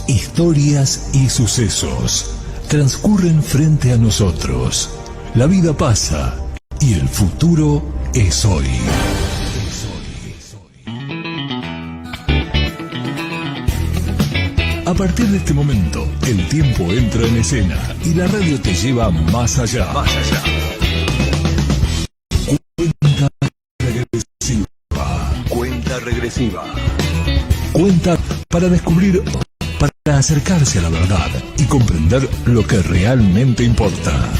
Historias y sucesos transcurren frente a nosotros. La vida pasa y el futuro es hoy. A partir de este momento, el tiempo entra en escena y la radio te lleva más allá. Cuenta regresiva. Cuenta regresiva. Cuenta para descubrir, para acercarse a la verdad y comprender lo que realmente importa.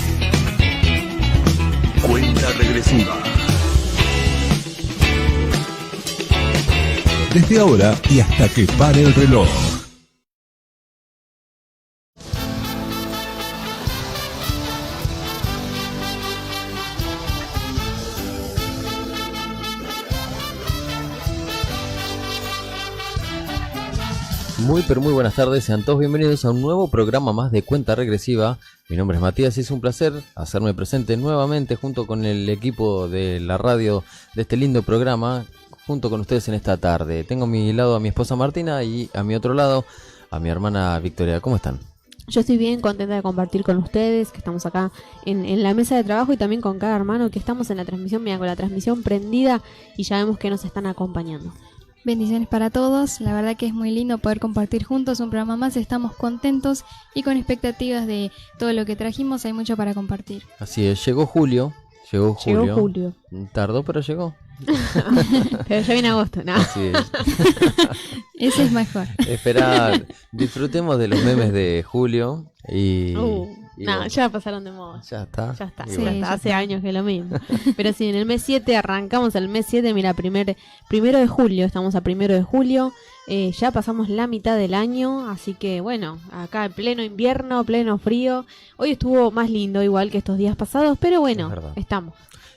Cuenta regresiva. Desde ahora y hasta que pare el reloj. Muy buenas tardes, sean todos bienvenidos a un nuevo programa más de Cuenta Regresiva. Mi nombre es Matías y es un placer hacerme presente nuevamente junto con el equipo de la radio de este lindo programa, junto con ustedes en esta tarde. Tengo a mi lado a mi esposa Martina y a mi otro lado a mi hermana Victoria. ¿Cómo están? Yo estoy bien contenta de compartir con ustedes, que estamos acá en la mesa de trabajo y también con cada hermano, que estamos en la transmisión, mira, con la transmisión prendida y ya vemos que nos están acompañando. Bendiciones para todos, la verdad que es muy lindo poder compartir juntos un programa más, estamos contentos y con expectativas de todo lo que trajimos, hay mucho para compartir. Así es, llegó Julio. Tardó, pero llegó. Pero ya viene agosto, ¿no? Así es. Ese es mejor. Esperar, disfrutemos de los memes de Julio y... No, ya pasaron de moda. Ya está. Sí, hace años que es lo mismo. Pero sí, en el mes 7 arrancamos el mes 7, mira, primero de julio, estamos a 1 de julio. Ya pasamos la mitad del año, así que bueno, acá en pleno invierno, pleno frío. Hoy estuvo más lindo, igual que estos días pasados, pero bueno,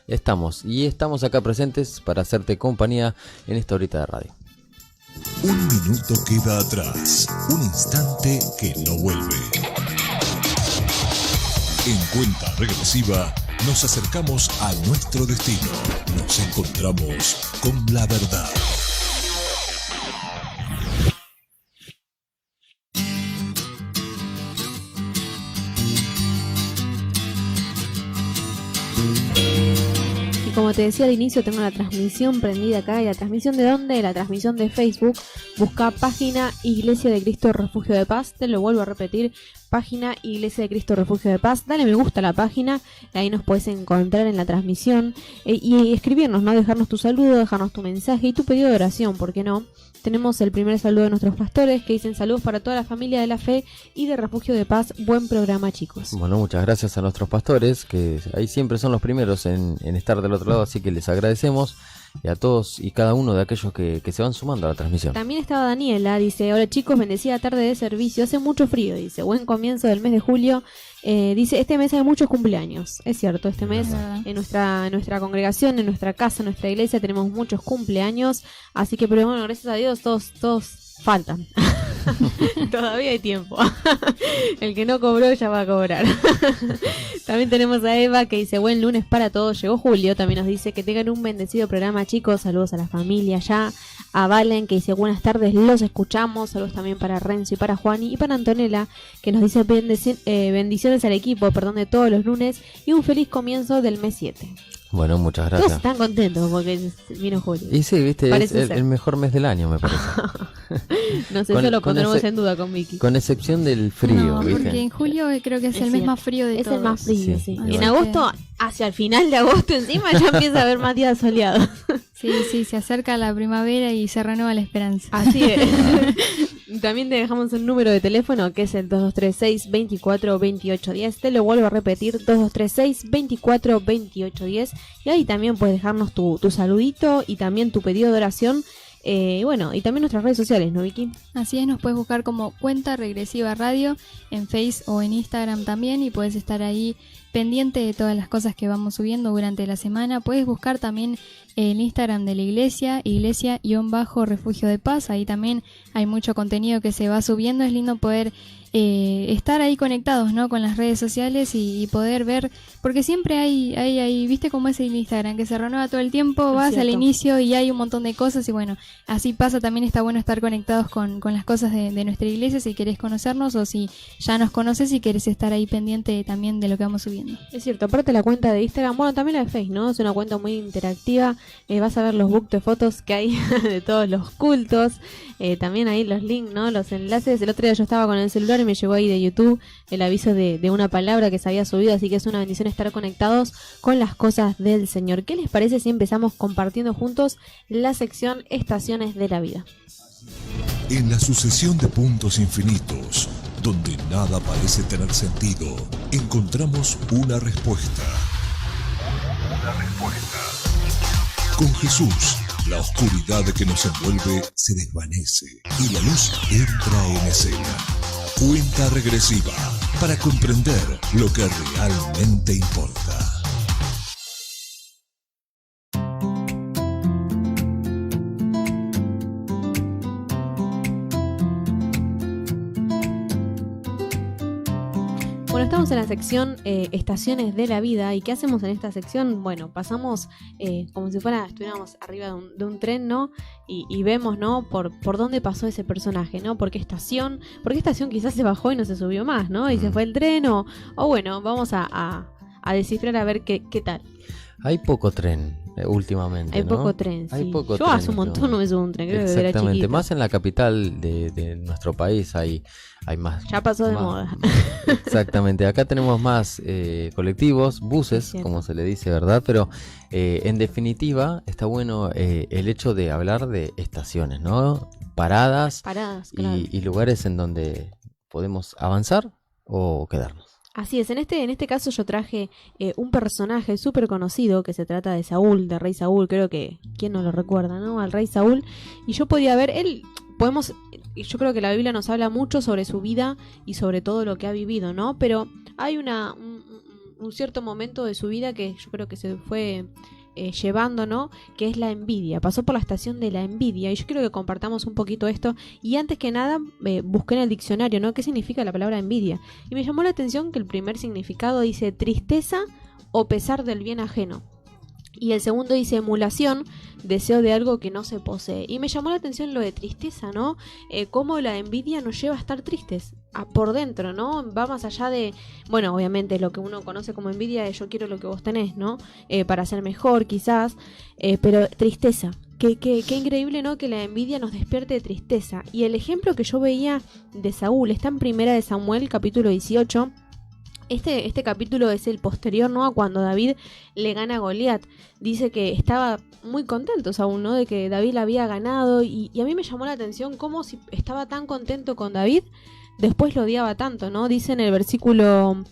estamos acá presentes para hacerte compañía en esta horita de radio. Un minuto queda atrás, un instante que no vuelve. En Cuenta Regresiva nos acercamos a nuestro destino. Nos encontramos con la verdad. Y como te decía al inicio, tengo la transmisión prendida acá. ¿Y la transmisión de dónde? La transmisión de Facebook. Busca página Iglesia de Cristo Refugio de Paz. Te lo vuelvo a repetir. Página Iglesia de Cristo Refugio de Paz. Dale me gusta a la página. Ahí nos puedes encontrar en la transmisión. Y escribirnos, ¿no? Dejarnos tu saludo, dejarnos tu mensaje y tu pedido de oración, ¿por qué no? tenemos el primer saludo de nuestros pastores que dicen saludos para toda la familia de la fe y de Refugio de Paz. Buen programa, chicos. Bueno, muchas gracias a nuestros pastores, que ahí siempre son los primeros en estar del otro lado, así que les agradecemos. Y a todos y cada uno de aquellos que se van sumando a la transmisión. También estaba Daniela, dice, hola chicos, bendecida tarde de servicio, hace mucho frío, dice, buen comienzo del mes de julio, dice, este mes hay muchos cumpleaños, es cierto, este mes en nuestra congregación, en nuestra casa, en nuestra iglesia tenemos muchos cumpleaños, así que, pero bueno, gracias a Dios todos faltan. Todavía hay tiempo. El que no cobró ya va a cobrar. También tenemos a Eva que dice buen lunes para todos. Llegó Julio, también nos dice que tengan un bendecido programa, chicos. Saludos a la familia ya. A Valen que dice buenas tardes, los escuchamos. Saludos también para Renzo y para Juani y para Antonella que nos dice bendiciones al equipo, perdón, de todos los lunes y un feliz comienzo del mes 7. Bueno, muchas gracias. Todos están contentos porque vino Julio. Y sí, viste, Parece es el mejor mes del año, me parece. No sé, eso lo pondremos en duda con Vicky. Con excepción del frío, no, ¿viste? porque en julio creo que es el mes más frío de todos. Es el más frío, sí. Igual. En agosto, hacia el final de agosto encima, ya empieza a haber más días soleados. Sí, se acerca la primavera y se renueva la esperanza. Así es. También te dejamos un número de teléfono que es el 2236-242810. Te lo vuelvo a repetir, 2236-242810. Y ahí también puedes dejarnos tu saludito y también tu pedido de oración. Bueno, y también nuestras redes sociales, ¿no, Vicky? Así es, nos puedes buscar como Cuenta Regresiva Radio en Face o en Instagram también y puedes estar ahí pendiente de todas las cosas que vamos subiendo durante la semana. Puedes buscar también el Instagram de la iglesia-refugio de paz. Ahí también hay mucho contenido que se va subiendo. Es lindo poder estar ahí conectados, ¿no? Con las redes sociales y poder ver, porque siempre hay, viste cómo es el Instagram, que se renueva todo el tiempo, vas al inicio y hay un montón de cosas y bueno, así pasa. También está bueno estar conectados con las cosas de nuestra iglesia si querés conocernos o si ya nos conoces y querés estar ahí pendiente también de lo que vamos subiendo. Es cierto, aparte la cuenta de Instagram, bueno, también la de Facebook, ¿no? Es una cuenta muy interactiva, vas a ver los books de fotos que hay de todos los cultos, también ahí los links, ¿no? Los enlaces. El otro día yo estaba con el celular y me llegó ahí de YouTube el aviso de una palabra que se había subido, así que es una bendición estar conectados con las cosas del Señor. ¿Qué les parece si empezamos compartiendo juntos la sección Estaciones de la Vida? En la sucesión de puntos infinitos, donde nada parece tener sentido, encontramos una respuesta. Con Jesús, la oscuridad que nos envuelve se desvanece y la luz entra en escena. Cuenta regresiva para comprender lo que realmente importa. Bueno, estamos en la sección Estaciones de la Vida. ¿Y qué hacemos en esta sección? Bueno, pasamos como si estuviéramos arriba de un tren, ¿no? Y vemos, ¿no? Por dónde pasó ese personaje, ¿no? ¿Por qué estación quizás se bajó y no se subió más, ¿no? Y se fue el tren o bueno, vamos a descifrar a ver qué tal. Hay poco tren últimamente, Hay ¿no? poco tren, sí. Hay poco Yo tren hace un montón no me subo un tren, creo que era Exactamente, chiquita. más en la capital de nuestro país hay más. Ya pasó de más- moda. Exactamente, acá tenemos más colectivos, buses, Es como se le dice, ¿verdad? Pero en definitiva está bueno el hecho de hablar de estaciones, ¿no? Paradas Claro. y lugares en donde podemos avanzar o quedarnos. Así es, en este caso yo traje un personaje súper conocido que se trata de Saúl, de Rey Saúl, creo que, ¿quién no lo recuerda, no? Al Rey Saúl, y yo podía ver, yo creo que la Biblia nos habla mucho sobre su vida y sobre todo lo que ha vivido, ¿no? Pero hay un cierto momento de su vida que yo creo que se fue llevando, ¿no? Que es la envidia. Pasó por la estación de la envidia y yo quiero que compartamos un poquito esto. Y antes que nada busqué en el diccionario, ¿no? ¿Qué significa la palabra envidia? Y me llamó la atención que el primer significado dice tristeza o pesar del bien ajeno. Y el segundo dice emulación, deseo de algo que no se posee. Y me llamó la atención lo de tristeza, ¿no? Cómo la envidia nos lleva a estar tristes por dentro, ¿no? Va más allá de, bueno, obviamente lo que uno conoce como envidia es yo quiero lo que vos tenés, ¿no? Para ser mejor quizás, pero tristeza. Qué increíble, ¿no? Que la envidia nos despierte de tristeza. Y el ejemplo que yo veía de Saúl está en 1 de Samuel, capítulo 18. Este capítulo es el posterior, ¿no? A cuando David le gana a Goliat. Dice que estaba muy contento Saúl, ¿no? De que David la había ganado. Y a mí me llamó la atención cómo si estaba tan contento con David, después lo odiaba tanto, ¿no? Dice en el versículo...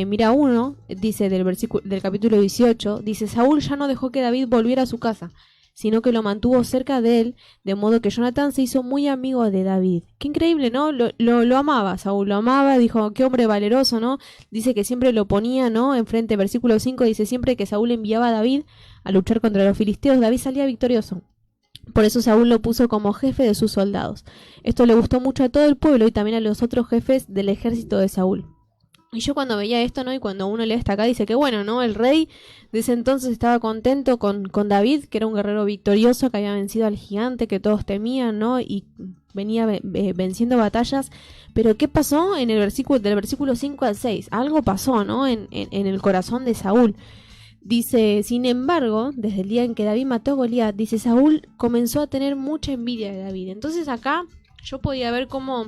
mira 1, dice del capítulo 18, dice: Saúl ya no dejó que David volviera a su casa, sino que lo mantuvo cerca de él, de modo que Jonatán se hizo muy amigo de David. Qué increíble, ¿no? Lo amaba, Saúl lo amaba, dijo, qué hombre valeroso, ¿no? Dice que siempre lo ponía, ¿no? Enfrente, versículo 5, dice, siempre que Saúl enviaba a David a luchar contra los filisteos, David salía victorioso. Por eso Saúl lo puso como jefe de sus soldados. Esto le gustó mucho a todo el pueblo y también a los otros jefes del ejército de Saúl. Y yo cuando veía esto, ¿no? Y cuando uno lee hasta acá, dice que bueno, ¿no? El rey de ese entonces estaba contento con David, que era un guerrero victorioso, que había vencido al gigante, que todos temían, ¿no? Y venía venciendo batallas. Pero ¿qué pasó en el del versículo 5 al 6? Algo pasó, ¿no? En el corazón de Saúl. Dice, sin embargo, desde el día en que David mató a Goliat, dice, Saúl comenzó a tener mucha envidia de David. Entonces acá yo podía ver cómo...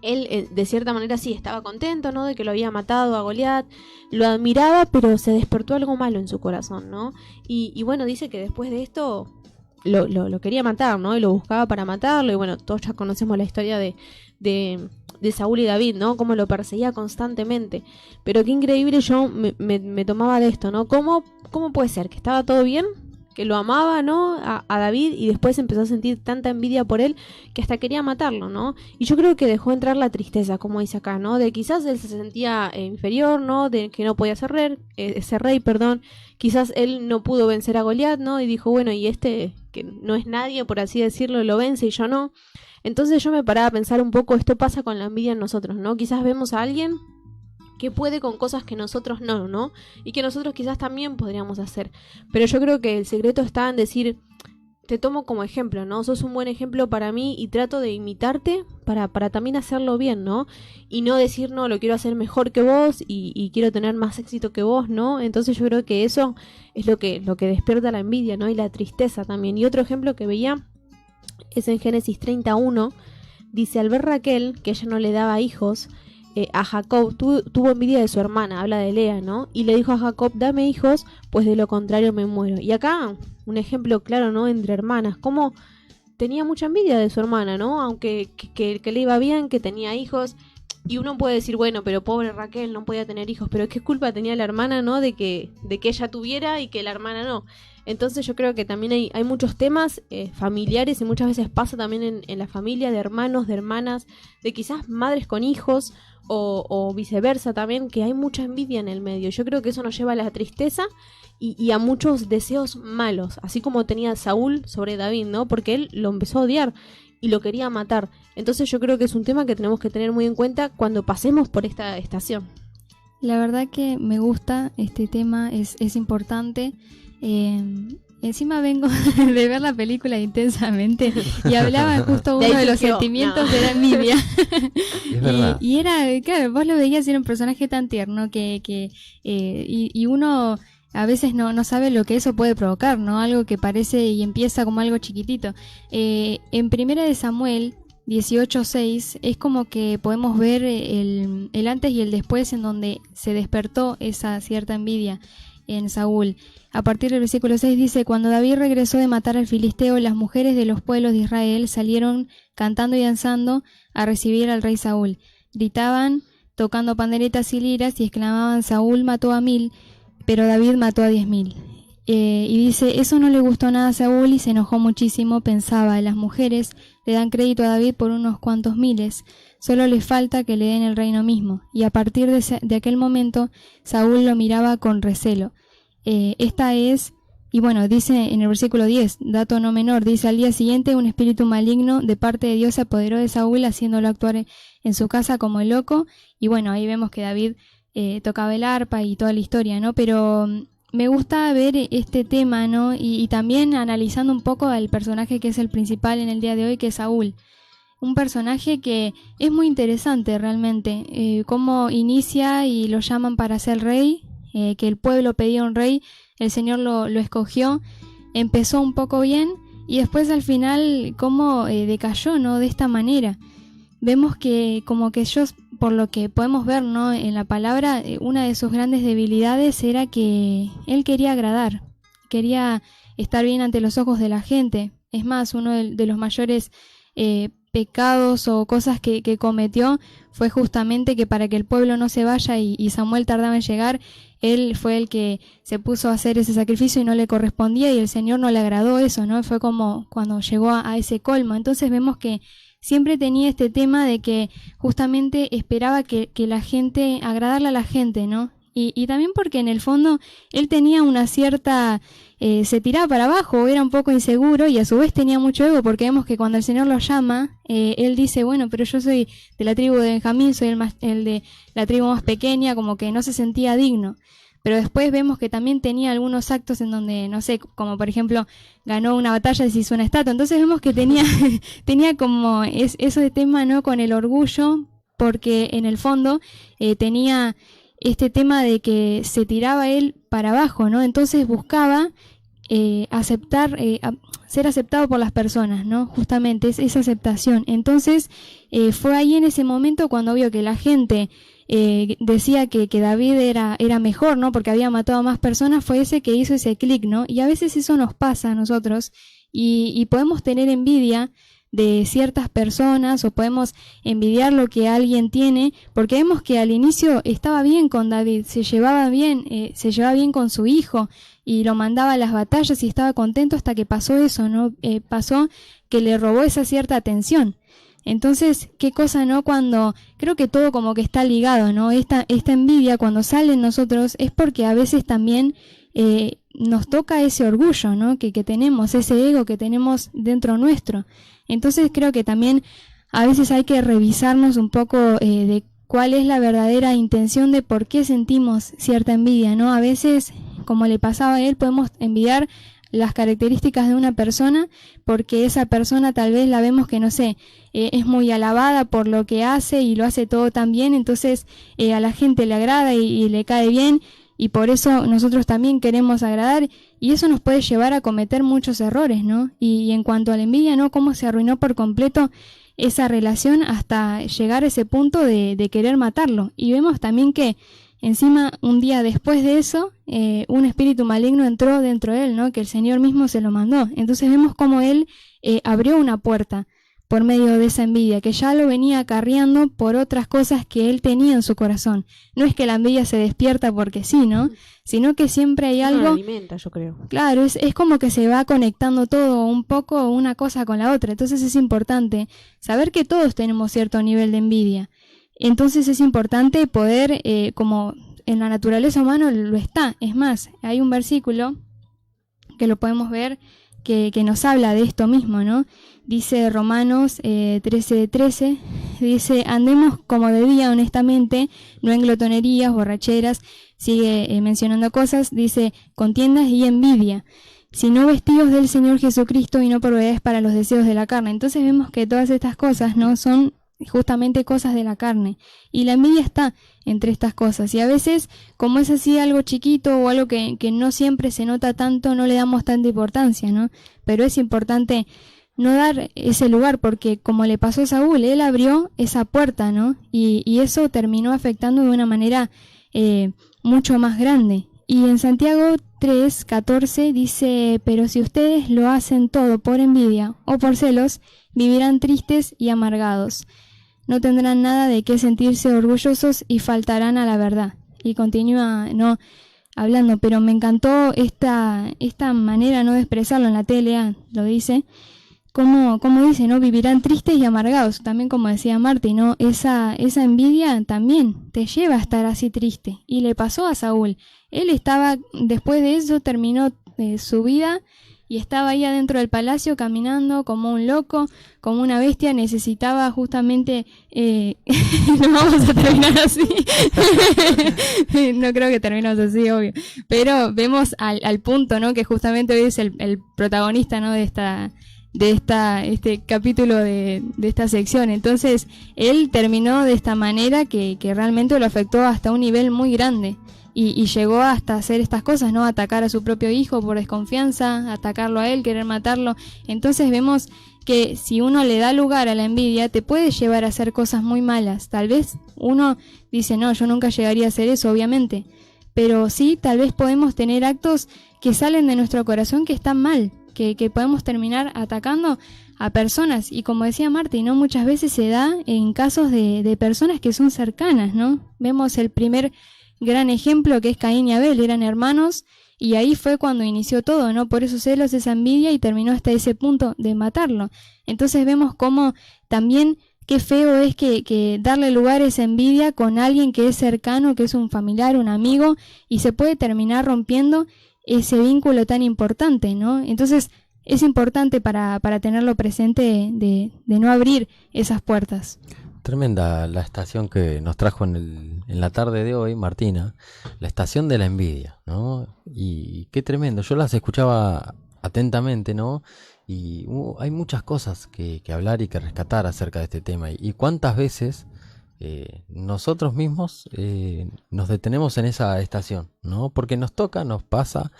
Él, de cierta manera, sí, estaba contento, ¿no? De que lo había matado a Goliat, lo admiraba, pero se despertó algo malo en su corazón, ¿no? Y bueno, dice que después de esto lo quería matar, ¿no? Y lo buscaba para matarlo, y bueno, todos ya conocemos la historia de Saúl y David, ¿no? Cómo lo perseguía constantemente. Pero qué increíble, yo me tomaba de esto, ¿no? ¿Cómo puede ser? ¿Que estaba todo bien? Que lo amaba, ¿no? A David, y después empezó a sentir tanta envidia por él que hasta quería matarlo, ¿no? Y yo creo que dejó entrar la tristeza, como dice acá, ¿no? De quizás él se sentía inferior, ¿no? De que no podía ser rey, perdón. Quizás él no pudo vencer a Goliat, ¿no? Y dijo, bueno, y este, que no es nadie, por así decirlo, lo vence y yo no. Entonces yo me paraba a pensar un poco, esto pasa con la envidia en nosotros, ¿no? Quizás vemos a alguien que puede con cosas que nosotros no, ¿no? Y que nosotros quizás también podríamos hacer. Pero yo creo que el secreto está en decir, te tomo como ejemplo, ¿no? Sos un buen ejemplo para mí y trato de imitarte para también hacerlo bien, ¿no? Y no decir, no, lo quiero hacer mejor que vos y quiero tener más éxito que vos, ¿no? Entonces yo creo que eso es lo que despierta la envidia, ¿no? Y la tristeza también. Y otro ejemplo que veía es en Génesis 31, dice, al ver Raquel, que ella no le daba hijos, a Jacob tuvo envidia de su hermana, habla de Lea, ¿no? Y le dijo a Jacob, dame hijos, pues de lo contrario me muero. Y acá, un ejemplo claro, ¿no? Entre hermanas, cómo tenía mucha envidia de su hermana, ¿no? Aunque que le iba bien, que tenía hijos. Y uno puede decir, bueno, pero pobre Raquel no podía tener hijos, pero ¿qué culpa tenía la hermana, no? De que ella tuviera y que la hermana no. Entonces yo creo que también hay muchos temas familiares y muchas veces pasa también en la familia, de hermanos, de hermanas, de quizás madres con hijos o viceversa también, que hay mucha envidia en el medio. Yo creo que eso nos lleva a la tristeza y a muchos deseos malos, así como tenía Saúl sobre David, ¿no? Porque él lo empezó a odiar y lo quería matar. Entonces yo creo que es un tema que tenemos que tener muy en cuenta cuando pasemos por esta estación. La verdad que me gusta este tema, es importante. Encima vengo de ver la película Intensamente y hablaba justo uno de los sentimientos de la envidia. Es verdad. Y era, claro, vos lo veías y era un personaje tan tierno y uno a veces no sabe lo que eso puede provocar, ¿no? Algo que parece y empieza como algo chiquitito. En Primera de Samuel 18:6 es como que podemos ver el antes y el después, en donde se despertó esa cierta envidia en Saúl. A partir del versículo 6 dice, cuando David regresó de matar al filisteo, las mujeres de los pueblos de Israel salieron cantando y danzando a recibir al rey Saúl. Gritaban, tocando panderetas y liras, y exclamaban, Saúl mató a 1000, pero David mató a 10.000. Y dice, eso no le gustó nada a Saúl y se enojó muchísimo. Pensaba, las mujeres le dan crédito a David por unos cuantos miles, solo le falta que le den el reino mismo. Y a partir de aquel momento, Saúl lo miraba con recelo. Y bueno, dice en el versículo 10, dato no menor, dice, al día siguiente un espíritu maligno de parte de Dios se apoderó de Saúl, haciéndolo actuar en su casa como el loco. Y bueno, ahí vemos que David tocaba el arpa y toda la historia, ¿no? Pero me gusta ver este tema, ¿no? Y también analizando un poco al personaje que es el principal en el día de hoy, que es Saúl. Un personaje que es muy interesante realmente, cómo inicia y lo llaman para ser rey, que el pueblo pedía un rey, el Señor lo escogió, empezó un poco bien y después al final cómo decayó, ¿no? De esta manera. Vemos que como que ellos por lo que podemos ver, ¿no?, en la palabra, una de sus grandes debilidades era que él quería agradar, quería estar bien ante los ojos de la gente. Es más, uno de los mayores pecados o cosas que cometió fue justamente que para que el pueblo no se vaya y Samuel tardaba en llegar, él fue el que se puso a hacer ese sacrificio y no le correspondía, y el Señor no le agradó eso, ¿no? Fue como cuando llegó a ese colmo. Entonces vemos que siempre tenía este tema de que justamente esperaba que la gente, agradarle a la gente, ¿no? Y también porque en el fondo él tenía una cierta, se tiraba para abajo, era un poco inseguro, y a su vez tenía mucho ego, porque vemos que cuando el Señor lo llama, él dice, bueno, pero yo soy de la tribu de Benjamín, soy el de la tribu más pequeña, como que no se sentía digno. Pero después vemos que también tenía algunos actos en donde, no sé, como por ejemplo, ganó una batalla y se hizo una estatua. Entonces vemos que tenía como eso de tema, ¿no?, con el orgullo, porque en el fondo tenía este tema de que se tiraba él para abajo, ¿no? Entonces buscaba aceptar, ser aceptado por las personas, ¿no? Justamente es esa aceptación. Entonces fue ahí en ese momento cuando vio que la gente decía que David era mejor, ¿no?, porque había matado a más personas, fue ese que hizo ese clic, ¿no? Y a veces eso nos pasa a nosotros y podemos tener envidia de ciertas personas, o podemos envidiar lo que alguien tiene, porque vemos que al inicio estaba bien con David, se llevaba bien con su hijo y lo mandaba a las batallas y estaba contento, hasta que pasó eso, ¿no? Pasó que le robó esa cierta atención. Entonces, qué cosa, ¿no? Cuando creo que todo como que está ligado, ¿no? Esta envidia cuando sale en nosotros es porque a veces también nos toca ese orgullo, ¿no?, que tenemos, ese ego que tenemos dentro nuestro. Entonces creo que también a veces hay que revisarnos un poco de cuál es la verdadera intención de por qué sentimos cierta envidia, ¿no? A veces, como le pasaba a él, podemos envidiar las características de una persona porque esa persona tal vez la vemos que, no sé, es muy alabada por lo que hace y lo hace todo tan bien, entonces a la gente le agrada y le cae bien, y por eso nosotros también queremos agradar, y eso nos puede llevar a cometer muchos errores, ¿no? Y en cuanto a la envidia, ¿no?, cómo se arruinó por completo esa relación hasta llegar a ese punto de querer matarlo. Y vemos también que encima, un día después de eso, un espíritu maligno entró dentro de él, ¿no?, que el Señor mismo se lo mandó. Entonces vemos cómo él abrió una puerta por medio de esa envidia, que ya lo venía acarreando por otras cosas que él tenía en su corazón. No es que la envidia se despierta porque sí, ¿no?, sino que siempre hay algo... No, alimenta, yo creo. Claro, es como que se va conectando todo un poco, una cosa con la otra. Entonces es importante saber que todos tenemos cierto nivel de envidia. Entonces es importante poder, como en la naturaleza humana lo está. Es más, hay un versículo que lo podemos ver que nos habla de esto mismo, ¿no? Dice Romanos 13:13, dice, andemos como de día honestamente, no en glotonerías, borracheras, sigue mencionando cosas, dice, contiendas y envidia, sino vestidos del Señor Jesucristo y no proveedores para los deseos de la carne. Entonces vemos que todas estas cosas, ¿no?, son justamente cosas de la carne, y la envidia está entre estas cosas, y a veces, como es así algo chiquito o algo que no siempre se nota tanto, no le damos tanta importancia, ¿no? Pero es importante no dar ese lugar, porque como le pasó a Saúl, él abrió esa puerta, ¿no? Y eso terminó afectando de una manera mucho más grande. Y en Santiago 3:14 dice, pero si ustedes lo hacen todo por envidia o por celos, vivirán tristes y amargados. No tendrán nada de qué sentirse orgullosos y faltarán a la verdad. Y continúa, ¿no?, hablando, pero me encantó esta manera, ¿no?, de expresarlo en la tele, lo dice, como dice, ¿no?, vivirán tristes y amargados. También, como decía Marti, ¿no?, esa envidia también te lleva a estar así triste. Y le pasó a Saúl. Él estaba, después de eso, terminó su vida y estaba ahí adentro del palacio caminando como un loco, como una bestia. Necesitaba justamente... no vamos a terminar así. No creo que terminemos así, obvio. Pero vemos al punto, ¿no?, que justamente hoy es el protagonista, ¿no?, de este capítulo de esta sección. Entonces, él terminó de esta manera que realmente lo afectó hasta un nivel muy grande. Y llegó hasta hacer estas cosas, ¿no? Atacar a su propio hijo por desconfianza, atacarlo a él, querer matarlo. Entonces vemos que si uno le da lugar a la envidia, te puede llevar a hacer cosas muy malas. Tal vez uno dice, no, yo nunca llegaría a hacer eso, obviamente. Pero sí, tal vez podemos tener actos que salen de nuestro corazón que están mal, que podemos terminar atacando a personas. Y como decía Marti, ¿no? Muchas veces se da en casos de personas que son cercanas, ¿no? Vemos el primer gran ejemplo que es Caín y Abel, eran hermanos, y ahí fue cuando inició todo, ¿no? Por esos celos, esa envidia, y terminó hasta ese punto de matarlo. Entonces vemos cómo también qué feo es que darle lugar a esa envidia con alguien que es cercano, que es un familiar, un amigo, y se puede terminar rompiendo ese vínculo tan importante, ¿no? Entonces es importante para tenerlo presente de no abrir esas puertas. Tremenda la estación que nos trajo en la tarde de hoy, Martina, la estación de la envidia, ¿no? Y qué tremendo, yo las escuchaba atentamente, ¿no? Y hay muchas cosas que hablar y que rescatar acerca de este tema. Y cuántas veces nosotros mismos nos detenemos en esa estación, ¿no? Porque nos toca, nos pasa.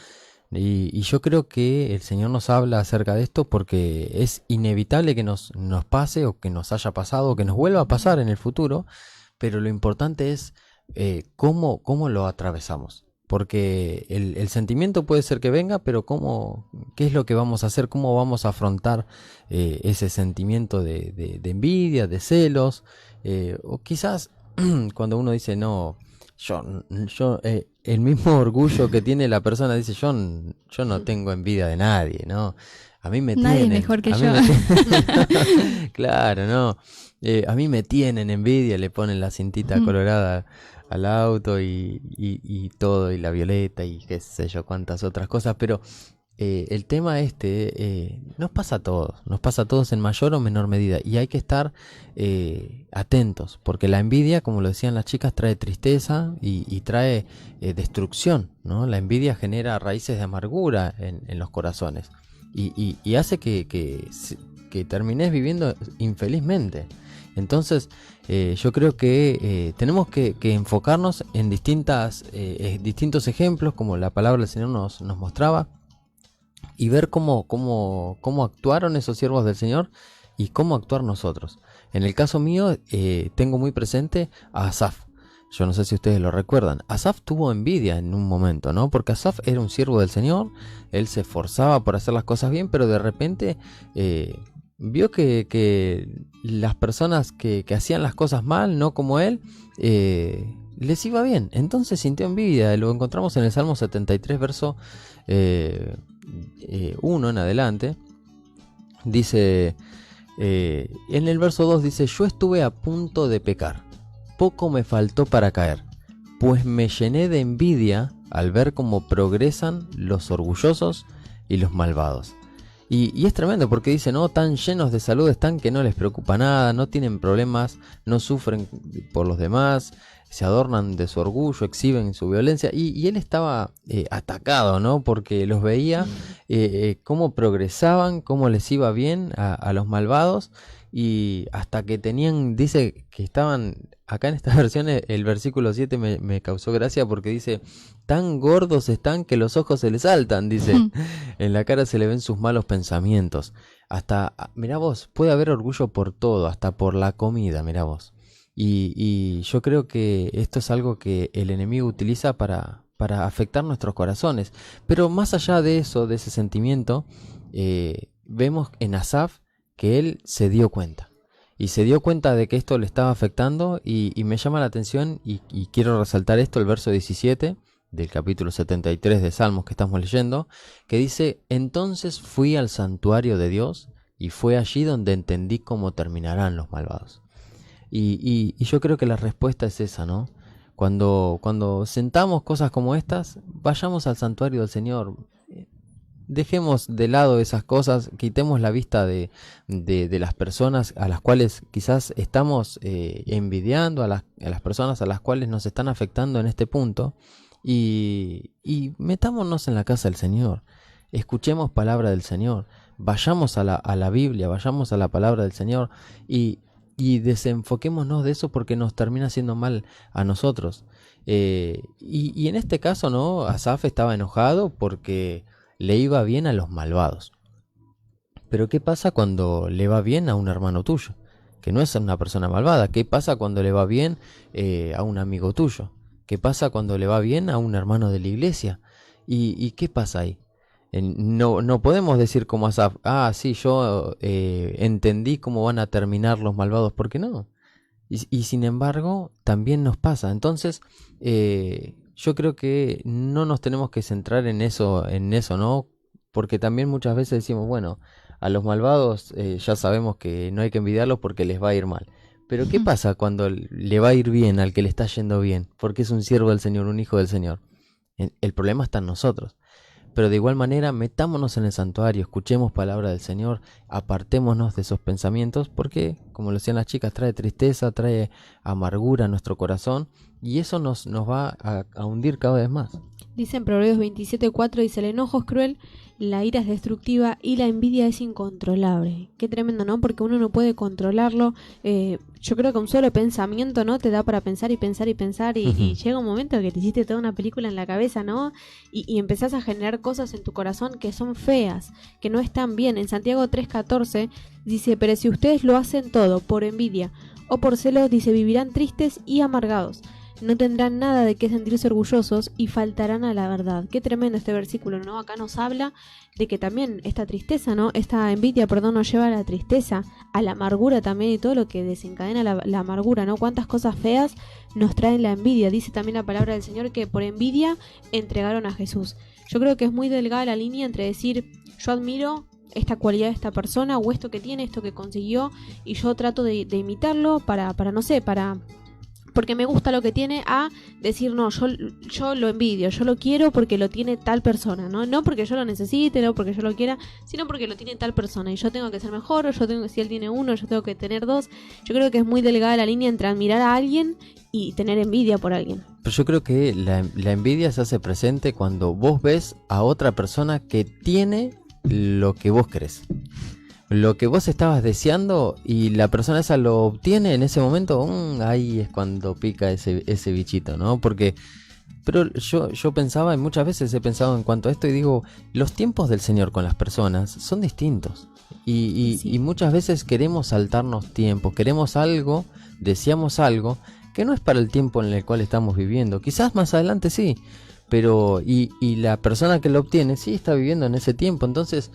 Y yo creo que el Señor nos habla acerca de esto porque es inevitable que nos pase, o que nos haya pasado, o que nos vuelva a pasar en el futuro, pero lo importante es cómo lo atravesamos. Porque el sentimiento puede ser que venga, pero ¿qué es lo que vamos a hacer? ¿Cómo vamos a afrontar ese sentimiento de envidia, de celos? O quizás cuando uno dice, no, yo el mismo orgullo que tiene la persona, dice, yo no tengo envidia de nadie, ¿no? A mí me nadie tienen, mejor que yo. Claro, no. A mí me tienen envidia, le ponen la cintita colorada al auto y todo, y la violeta y qué sé yo, cuántas otras cosas, pero el tema nos pasa a todos en mayor o menor medida, y hay que estar atentos, porque la envidia, como lo decían las chicas, trae tristeza y trae destrucción, ¿no? La envidia genera raíces de amargura en los corazones y hace que termines viviendo infelizmente. Entonces yo creo que tenemos que enfocarnos en distintos ejemplos, como la palabra del Señor nos mostraba, y ver cómo actuaron esos siervos del Señor y cómo actuar nosotros. En el caso mío, tengo muy presente a Asaf. Yo no sé si ustedes lo recuerdan. Asaf tuvo envidia en un momento, ¿no? Porque Asaf era un siervo del Señor, él se esforzaba por hacer las cosas bien, pero de repente vio que las personas que hacían las cosas mal, no como él, les iba bien. Entonces sintió envidia. Lo encontramos en el Salmo 73, verso 1 en adelante. Dice, en el verso 2 dice, yo estuve a punto de pecar, poco me faltó para caer, pues me llené de envidia al ver cómo progresan los orgullosos y los malvados. Y es tremendo porque dice, no, tan llenos de salud están que no les preocupa nada, no tienen problemas, no sufren por los demás, se adornan de su orgullo, exhiben su violencia. Y él estaba atacado, ¿no? Porque los veía cómo progresaban, cómo les iba bien a los malvados, y hasta que dice que estaban, acá en esta versión el versículo 7 me causó gracia porque dice, tan gordos están que los ojos se les saltan, dice, en la cara se le ven sus malos pensamientos. Hasta, mirá vos, puede haber orgullo por todo, hasta por la comida, mirá vos. Y yo creo que esto es algo que el enemigo utiliza para afectar nuestros corazones. Pero más allá de eso, de ese sentimiento, vemos en Asaf que él se dio cuenta. Y se dio cuenta de que esto le estaba afectando, y me llama la atención, y quiero resaltar esto, el verso 17 del capítulo 73 de Salmos que estamos leyendo, que dice, entonces fui al santuario de Dios, y fue allí donde entendí cómo terminarán los malvados. Y yo creo que la respuesta es esa, ¿no? Cuando sentamos cosas como estas, vayamos al santuario del Señor. Dejemos de lado esas cosas, quitemos la vista de las personas a las cuales quizás estamos envidiando, a las personas a las cuales nos están afectando en este punto, y metámonos en la casa del Señor. Escuchemos palabra del Señor, vayamos a la Biblia, vayamos a la palabra del Señor, y desenfoquémonos de eso, porque nos termina haciendo mal a nosotros. Y en este caso, ¿no? Asaf estaba enojado porque le iba bien a los malvados. Pero ¿qué pasa cuando le va bien a un hermano tuyo? Que no es una persona malvada. ¿Qué pasa cuando le va bien a un amigo tuyo? ¿Qué pasa cuando le va bien a un hermano de la iglesia? ¿Y qué pasa ahí? No podemos decir como Asaf, sí, yo entendí cómo van a terminar los malvados, porque no. Y sin embargo, también nos pasa. Entonces, yo creo que no nos tenemos que centrar en eso, ¿no? Porque también muchas veces decimos, bueno, a los malvados ya sabemos que no hay que envidiarlos porque les va a ir mal. Pero ¿qué pasa cuando le va a ir bien al que le está yendo bien? Porque es un siervo del Señor, un hijo del Señor. El problema está en nosotros. Pero de igual manera, metámonos en el santuario, escuchemos palabra del Señor, apartémonos de esos pensamientos, porque, como lo decían las chicas, trae tristeza, trae amargura a nuestro corazón, y eso nos va a hundir cada vez más. Dice en Proverbios 27:4, dice, el enojo es cruel, la ira es destructiva y la envidia es incontrolable. Qué tremendo, ¿no? Porque uno no puede controlarlo. Yo creo que un solo pensamiento, ¿no? Te da para pensar y pensar y pensar y llega un momento que te hiciste toda una película en la cabeza, ¿no? Y empezás a generar cosas en tu corazón que son feas, que no están bien. En Santiago 3:14 dice, pero si ustedes lo hacen todo por envidia o por celos, dice, vivirán tristes y amargados. No tendrán nada de qué sentirse orgullosos y faltarán a la verdad. Qué tremendo este versículo, ¿no? Acá nos habla de que también esta tristeza, ¿no? Esta envidia, nos lleva a la tristeza, a la amargura también y todo lo que desencadena la amargura, ¿no? Cuántas cosas feas nos traen la envidia. Dice también la palabra del Señor que por envidia entregaron a Jesús. Yo creo que es muy delgada la línea entre decir, yo admiro esta cualidad de esta persona o esto que tiene, esto que consiguió y yo trato de imitarlo para porque me gusta lo que tiene, a decir, no, yo lo envidio, yo lo quiero porque lo tiene tal persona, ¿no? No porque yo lo necesite, no porque yo lo quiera, sino porque lo tiene tal persona y yo tengo que ser mejor, si él tiene uno, yo tengo que tener dos. Yo creo que es muy delgada la línea entre admirar a alguien y tener envidia por alguien. Pero yo creo que la envidia se hace presente cuando vos ves a otra persona que tiene lo que vos querés. Lo que vos estabas deseando y la persona esa lo obtiene en ese momento, ahí es cuando pica ese bichito, ¿no? Pero yo pensaba, y muchas veces he pensado en cuanto a esto y digo, los tiempos del Señor con las personas son distintos. Y muchas veces queremos saltarnos tiempos, queremos algo, deseamos algo, que no es para el tiempo en el cual estamos viviendo. Quizás más adelante sí. Pero y la persona que lo obtiene sí está viviendo en ese tiempo. Entonces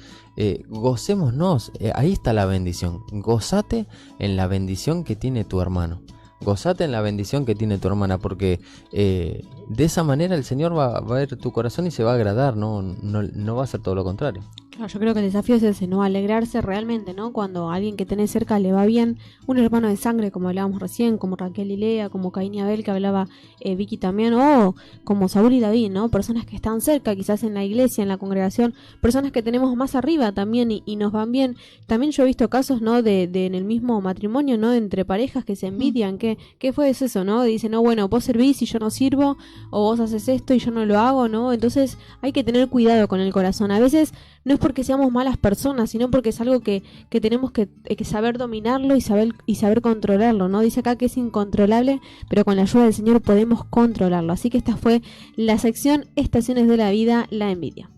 gocémonos, ahí está la bendición. Gózate en la bendición que tiene tu hermano, gózate en la bendición que tiene tu hermana, porque de esa manera el Señor va a ver tu corazón y se va a agradar, no va a ser todo lo contrario. Claro, yo creo que el desafío es ese, ¿no? Alegrarse realmente, ¿no? Cuando a alguien que tenés cerca le va bien, un hermano de sangre, como hablábamos recién, como Raquel y Lea, como Caín y Abel, que hablaba Vicky también, o como Saúl y David, ¿no? Personas que están cerca, quizás en la iglesia, en la congregación, personas que tenemos más arriba también y nos van bien. También yo he visto casos, ¿no? De en el mismo matrimonio, ¿no? Entre parejas que se envidian, ¿qué fue eso, no? Dicen, no, bueno, vos servís y yo no sirvo, o vos haces esto y yo no lo hago, ¿no? Entonces hay que tener cuidado con el corazón. A veces no es porque seamos malas personas, sino porque es algo que tenemos que saber dominarlo y saber controlarlo, ¿no? Dice acá que es incontrolable, pero con la ayuda del Señor podemos controlarlo. Así que esta fue la sección Estaciones de la Vida, la envidia.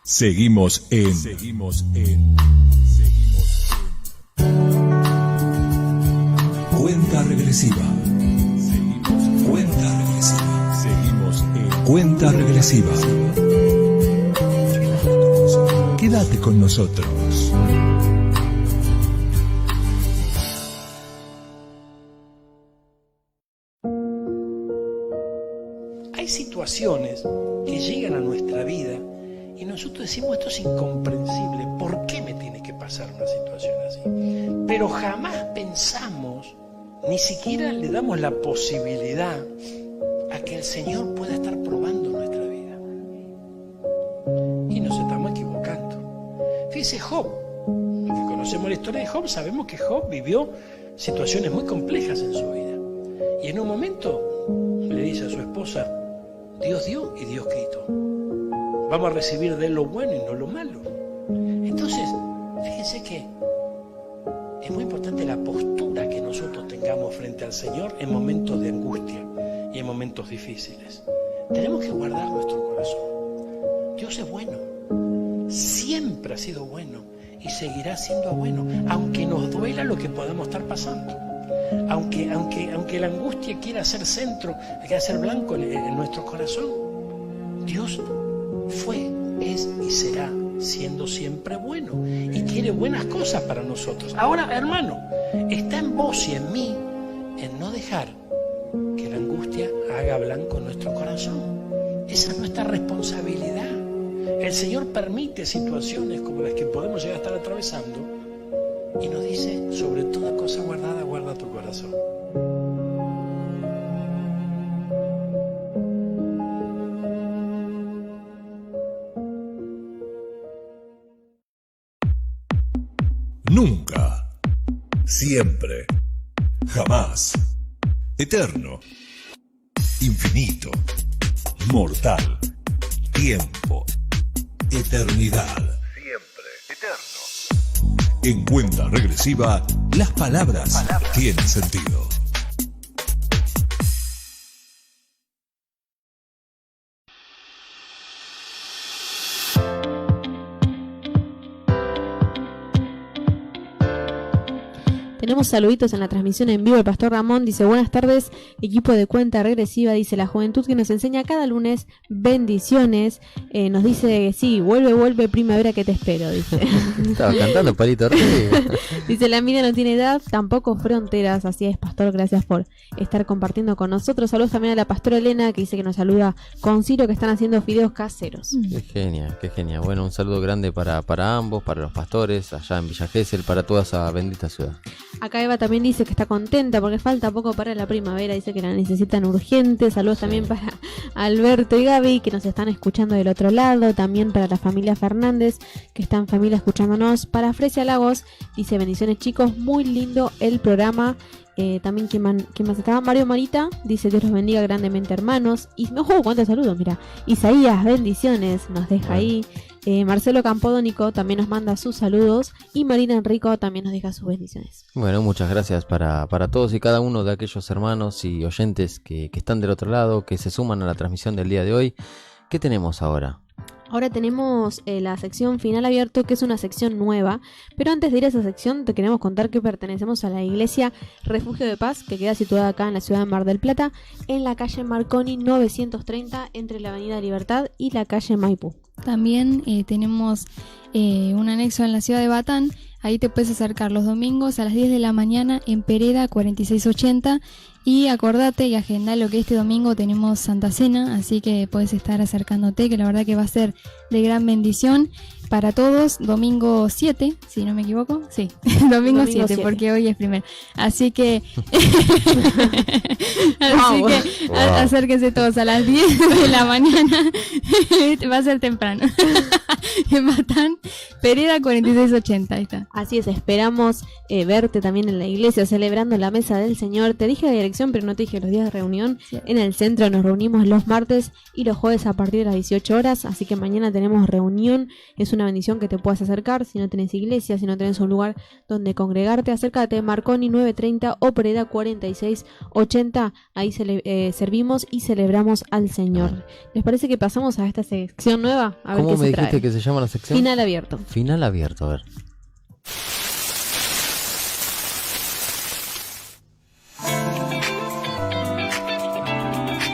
Seguimos en Cuenta regresiva. Cuenta regresiva. Quédate con nosotros. Hay situaciones que llegan a nuestra vida y nosotros decimos, esto es incomprensible, ¿por qué me tiene que pasar una situación así? Pero jamás pensamos, ni siquiera le damos la posibilidad a que el Señor pueda estar probando nuestra vida. Y nos estamos equivocando. Fíjese Job, los que conocemos la historia de Job, sabemos que Job vivió situaciones muy complejas en su vida. Y en un momento le dice a su esposa, Dios dio y Dios quitó. Vamos a recibir de él lo bueno y no lo malo. Entonces, Fíjense que es muy importante la postura que nosotros tengamos frente al Señor en momentos de angustia y en momentos difíciles. Tenemos que guardar nuestro corazón. Dios es bueno, siempre ha sido bueno y seguirá siendo bueno, aunque nos duela lo que podamos estar pasando. Aunque la angustia quiera ser centro, quiera ser blanco en nuestro corazón, Dios fue, es y será siendo siempre bueno y quiere buenas cosas para nosotros. Ahora, hermano, está en vos y en mí en no dejar que la angustia haga blanco nuestro corazón. Esa es nuestra responsabilidad. El Señor permite situaciones como las que podemos llegar a estar atravesando y nos dice, sobre toda cosa guardada, guarda tu corazón. Nunca, siempre, jamás, eterno, infinito, mortal, tiempo, eternidad. Siempre, eterno. En cuenta regresiva, las palabras tienen sentido. Tenemos saluditos en la transmisión en vivo. El pastor Ramón dice: buenas tardes, equipo de cuenta regresiva. Dice: la juventud que nos enseña cada lunes, bendiciones. Nos dice: sí, vuelve primavera que te espero, dice. Estaba cantando Palito Rey. Dice: la vida no tiene edad, tampoco fronteras. Así es, pastor, gracias por estar compartiendo con nosotros. Saludos también a la pastora Elena, que dice que nos saluda con Ciro, que están haciendo fideos caseros. Qué genial. Bueno, un saludo grande para ambos, para los pastores allá en Villa Gesell, para toda esa bendita ciudad. Acá Eva también dice que está contenta porque falta poco para la primavera, dice que la necesitan urgente. Saludos también para Alberto y Gaby, que nos están escuchando del otro lado. También para la familia Fernández, que está en familia escuchándonos. Para Fresia Lagos, dice: bendiciones, chicos, muy lindo el programa. También ¿quién más estaba? Mario Marita dice: Dios los bendiga grandemente, hermanos. Y cuántos saludos, mira. Isaías, bendiciones, nos deja ahí. Marcelo Campodónico también nos manda sus saludos. Y Marina Enrico también nos deja sus bendiciones. Bueno, muchas gracias para todos y cada uno de aquellos hermanos y oyentes que están del otro lado, que se suman a la transmisión del día de hoy. ¿Qué tenemos ahora? Ahora tenemos la sección Final Abierto, que es una sección nueva. Pero antes de ir a esa sección, te queremos contar que pertenecemos a la iglesia Refugio de Paz, que queda situada acá en la ciudad de Mar del Plata, en la calle Marconi 930, entre la avenida Libertad y la calle Maipú. También tenemos un anexo en la ciudad de Batán. Ahí te puedes acercar los domingos a las 10 de la mañana en Pereda 4680. Y acordate y agenda lo que este domingo tenemos Santa Cena, así que puedes estar acercándote, que la verdad que va a ser de gran bendición para todos. Domingo 7, si no me equivoco. Sí, domingo 7, porque hoy es primero. Así que, acérquense todos a las 10 de la mañana. Va a ser temprano. En Batán, Pereda 4680, ahí está. Así es, esperamos verte también en la iglesia celebrando la mesa del Señor. Te dije la dirección, pero no te dije los días de reunión. Sí. En el centro nos reunimos los martes y los jueves a partir de las 18 horas, así que mañana tenemos reunión. Es una bendición que te puedas acercar. Si no tenés iglesia, si no tenés un lugar donde congregarte, acércate. Marconi 930 o Pereda 4680. Ahí servimos y celebramos al Señor. ¿Les parece que pasamos a esta sección nueva? A ver ¿Cómo qué me se dijiste trae. que se llama la sección? Final Abierto. Final Abierto, a ver.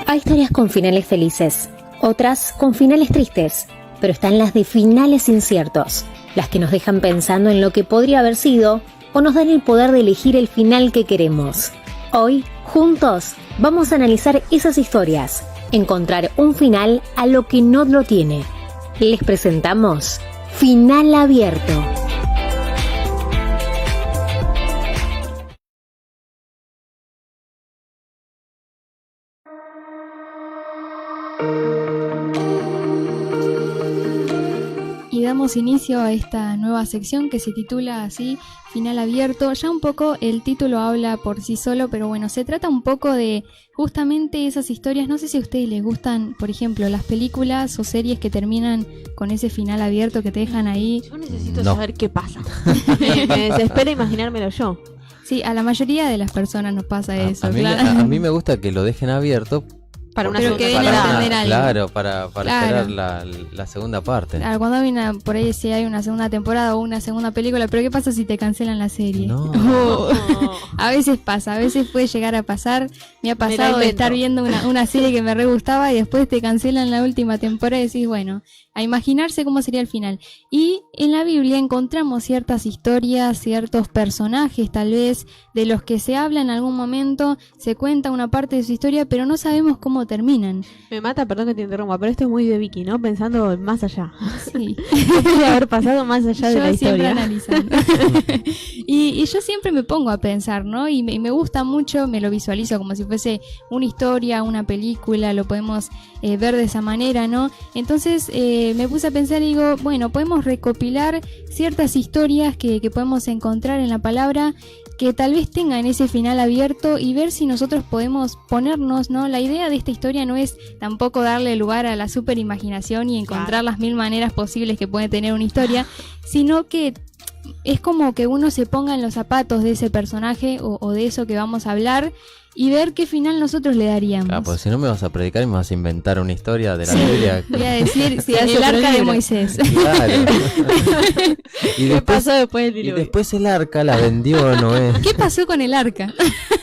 Hay historias con finales felices, otras con finales tristes, pero están las de finales inciertos, las que nos dejan pensando en lo que podría haber sido o nos dan el poder de elegir el final que queremos. Hoy, juntos, vamos a analizar esas historias, encontrar un final a lo que no lo tiene. Les presentamos Final Abierto. y damos inicio a esta nueva sección que se titula así, Final Abierto. Ya un poco el título habla por sí solo, pero bueno, se trata un poco de justamente esas historias. No sé si a ustedes les gustan, por ejemplo, las películas o series que terminan con ese final abierto que te dejan ahí. Yo necesito saber qué pasa. Me desespera imaginármelo yo. Sí, a la mayoría de las personas nos pasa eso, claro. A mí me gusta que lo dejen abierto. Para una Pero segunda que den a temporada. entender algo. Claro, para Claro. esperar la segunda parte. Claro, cuando hay por ahí si hay una segunda temporada o una segunda película, pero ¿qué pasa si te cancelan la serie? No. A veces pasa, a veces puede llegar a pasar. Me ha pasado de invento. estar viendo una serie que me re gustaba y después te cancelan la última temporada y decís, bueno, a imaginarse cómo sería el final. Y en la Biblia encontramos ciertas historias, ciertos personajes tal vez, de los que se habla en algún momento, se cuenta una parte de su historia, pero no sabemos cómo terminan. Me mata, perdón que te interrumpa, pero esto es muy de Vicky, ¿no? Pensando más allá. Sí. ¿Qué puede haber pasado más allá de la Yo siempre historia? analizando. y yo siempre me pongo a pensar, ¿no? Y me gusta mucho, me lo visualizo como si fuese una historia, una película, lo podemos ver de esa manera, ¿no? Entonces me puse a pensar y digo, bueno, podemos recopilar ciertas historias que podemos encontrar en la palabra que tal vez tengan ese final abierto y ver si nosotros podemos ponernos, ¿no? La idea de esta historia no es tampoco darle lugar a la super imaginación y encontrar las 1000 maneras posibles que puede tener una historia, sino que es como que uno se ponga en los zapatos de ese personaje o de eso que vamos a hablar y ver qué final nosotros le daríamos. Claro, porque si no me vas a predicar y me vas a inventar una historia de la Sí, Biblia. voy a decir Se hace el arca otro de libro. Moisés. Claro. Y ¿Qué después, pasó después del y diluvio? después el arca la vendió Noé. ¿Qué pasó con el arca?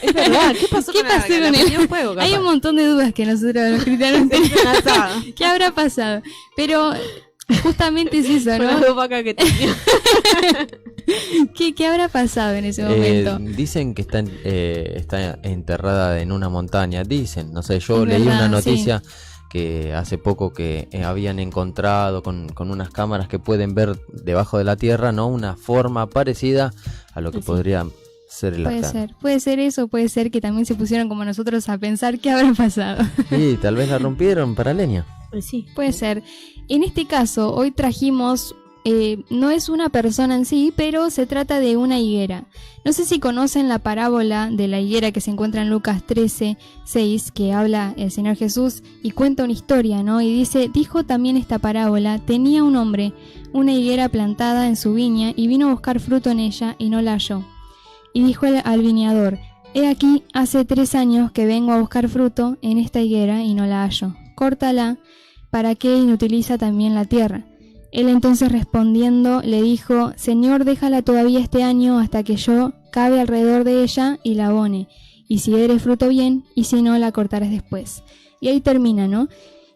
Es verdad, ¿qué pasó ¿Qué con la pasó arca? con La él? prendió en fuego, capaz. Hay un montón de dudas que nosotros los cristianos tenemos. Un asado. ¿Qué habrá pasado? Pero justamente es eso, Con las ¿no? dos vacas que tenía. ¿Qué habrá pasado en ese momento? Dicen que está enterrada en una montaña. Dicen, no sé, yo Es leí verdad, una noticia que hace poco que habían encontrado con unas cámaras que pueden ver debajo de la tierra, ¿no? Una forma parecida a lo que Sí. podría ser el arca. Puede ser eso, puede ser que también se pusieron como nosotros a pensar qué habrá pasado. Sí, tal vez la rompieron para leña. Pues sí. Puede ser. En este caso, hoy trajimos, no es una persona en sí, pero se trata de una higuera. No sé si conocen la parábola de la higuera que se encuentra en Lucas 13:6, que habla el Señor Jesús y cuenta una historia, ¿no? Y dice, dijo también esta parábola, tenía un hombre una higuera plantada en su viña y vino a buscar fruto en ella y no la halló. Y dijo al viñador, he aquí, hace 3 años que vengo a buscar fruto en esta higuera y no la hallo. Córtala, ¿para qué inutiliza también la tierra? Él entonces respondiendo le dijo, Señor, déjala todavía este año hasta que yo cabe alrededor de ella y la abone, y si diere fruto bien, y si no, la cortarás después. Y ahí termina, ¿no?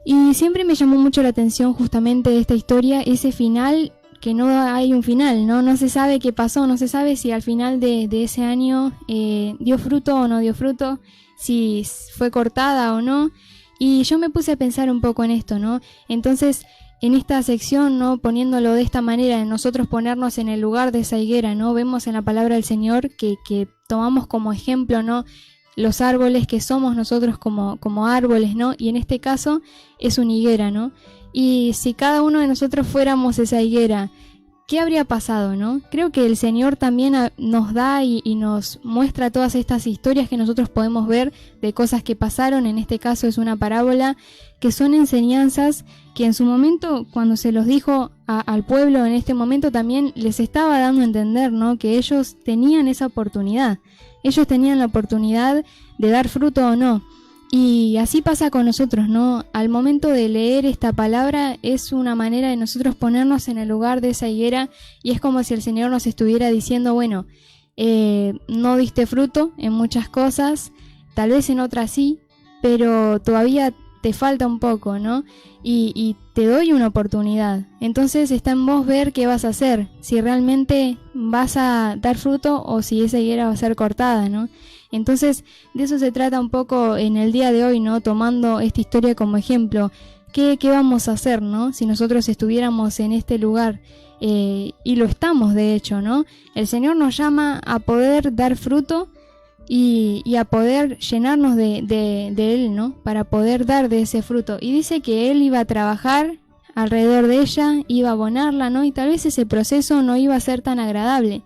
Y siempre me llamó mucho la atención justamente de esta historia, ese final, que no hay un final, ¿no? No se sabe qué pasó, no se sabe si al final de ese año dio fruto o no dio fruto, si fue cortada o no. Y yo me puse a pensar un poco en esto, ¿no? Entonces, en esta sección, ¿no? Poniéndolo de esta manera, nosotros ponernos en el lugar de esa higuera, ¿no? Vemos en la palabra del Señor que tomamos como ejemplo, ¿no? Los árboles que somos nosotros como árboles, ¿no? Y en este caso es una higuera, ¿no? Y si cada uno de nosotros fuéramos esa higuera, ¿qué habría pasado, no? Creo que el Señor también nos da y nos muestra todas estas historias que nosotros podemos ver de cosas que pasaron. En este caso es una parábola que son enseñanzas que en su momento, cuando se los dijo al pueblo, en este momento también les estaba dando a entender, ¿no? Que ellos tenían esa oportunidad. Ellos tenían la oportunidad de dar fruto o no. Y así pasa con nosotros, ¿no? Al momento de leer esta palabra es una manera de nosotros ponernos en el lugar de esa higuera y es como si el Señor nos estuviera diciendo, bueno, no diste fruto en muchas cosas, tal vez en otras sí, pero todavía te falta un poco, ¿no? Y te doy una oportunidad. Entonces está en vos ver qué vas a hacer, si realmente vas a dar fruto o si esa higuera va a ser cortada, ¿no? Entonces de eso se trata un poco en el día de hoy, ¿no? Tomando esta historia como ejemplo. ¿Qué vamos a hacer, no? Si nosotros estuviéramos en este lugar, y lo estamos de hecho, ¿no? El Señor nos llama a poder dar fruto y a poder llenarnos de Él, ¿no? Para poder dar de ese fruto. Y dice que Él iba a trabajar alrededor de ella, iba a abonarla, ¿no? Y tal vez ese proceso no iba a ser tan agradable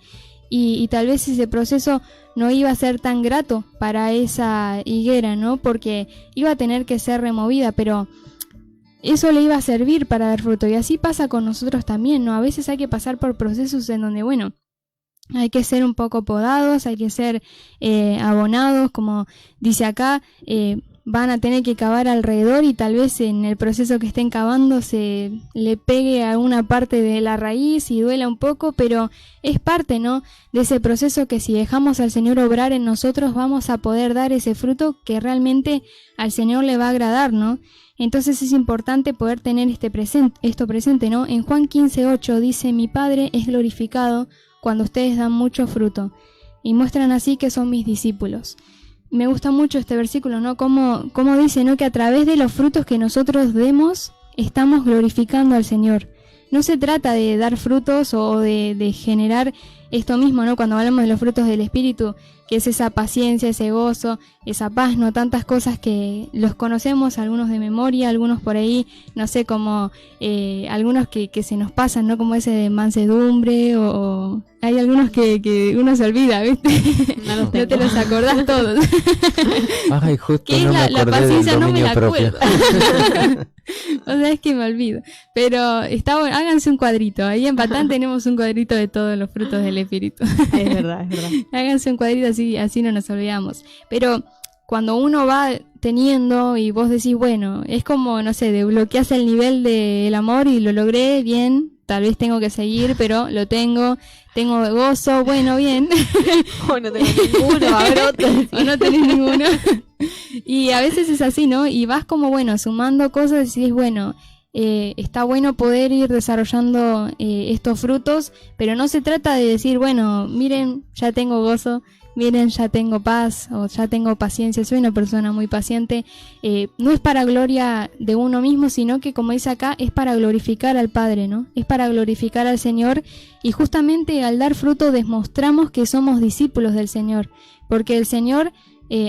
y tal vez ese proceso no iba a ser tan grato para esa higuera, ¿no? Porque iba a tener que ser removida, pero eso le iba a servir para dar fruto. Y así pasa con nosotros también, ¿no? A veces hay que pasar por procesos en donde, bueno, hay que ser un poco podados, hay que ser abonados, como dice acá, van a tener que cavar alrededor y tal vez en el proceso que estén cavando se le pegue a alguna parte de la raíz y duela un poco, pero es parte, ¿no?, de ese proceso que si dejamos al Señor obrar en nosotros vamos a poder dar ese fruto que realmente al Señor le va a agradar, ¿no? Entonces es importante poder tener esto presente, ¿no? En Juan 15:8 dice: mi Padre es glorificado cuando ustedes dan mucho fruto y muestran así que son mis discípulos. Me gusta mucho este versículo, ¿no? Como dice, ¿no?, que a través de los frutos que nosotros demos, estamos glorificando al Señor. No se trata de dar frutos o de generar esto mismo, ¿no? Cuando hablamos de los frutos del Espíritu, que es esa paciencia, ese gozo, esa paz, ¿no? Tantas cosas que los conocemos, algunos de memoria, algunos por ahí, no sé, como algunos que se nos pasan, ¿no? Como ese de mansedumbre o hay algunos que uno se olvida, ¿viste? No te los acordás todos. Ay, justo ¿Qué no es me la acordé paciencia? del No me dominio la propio. acuerdo. O sea, es que me olvido. Pero está bueno, háganse un cuadrito. Ahí en Patán tenemos un cuadrito de todos los frutos del Espíritu. Es verdad, es verdad. Háganse un cuadrito así no nos olvidamos. Pero cuando uno va teniendo y vos decís, bueno, es como, no sé, desbloqueás el nivel del amor y lo logré, bien, tal vez tengo que seguir, pero lo tengo gozo, bueno, bien. O no tenés ninguno, a ver otro. O no tenés ninguno. Y a veces es así, ¿no? Y vas como, bueno, sumando cosas y decís, bueno, está bueno poder ir desarrollando estos frutos, pero no se trata de decir, bueno, miren, ya tengo gozo, miren, ya tengo paz o ya tengo paciencia, soy una persona muy paciente. No es para gloria de uno mismo, sino que, como dice acá, es para glorificar al Padre, ¿no? Es para glorificar al Señor, y justamente al dar fruto demostramos que somos discípulos del Señor, porque el Señor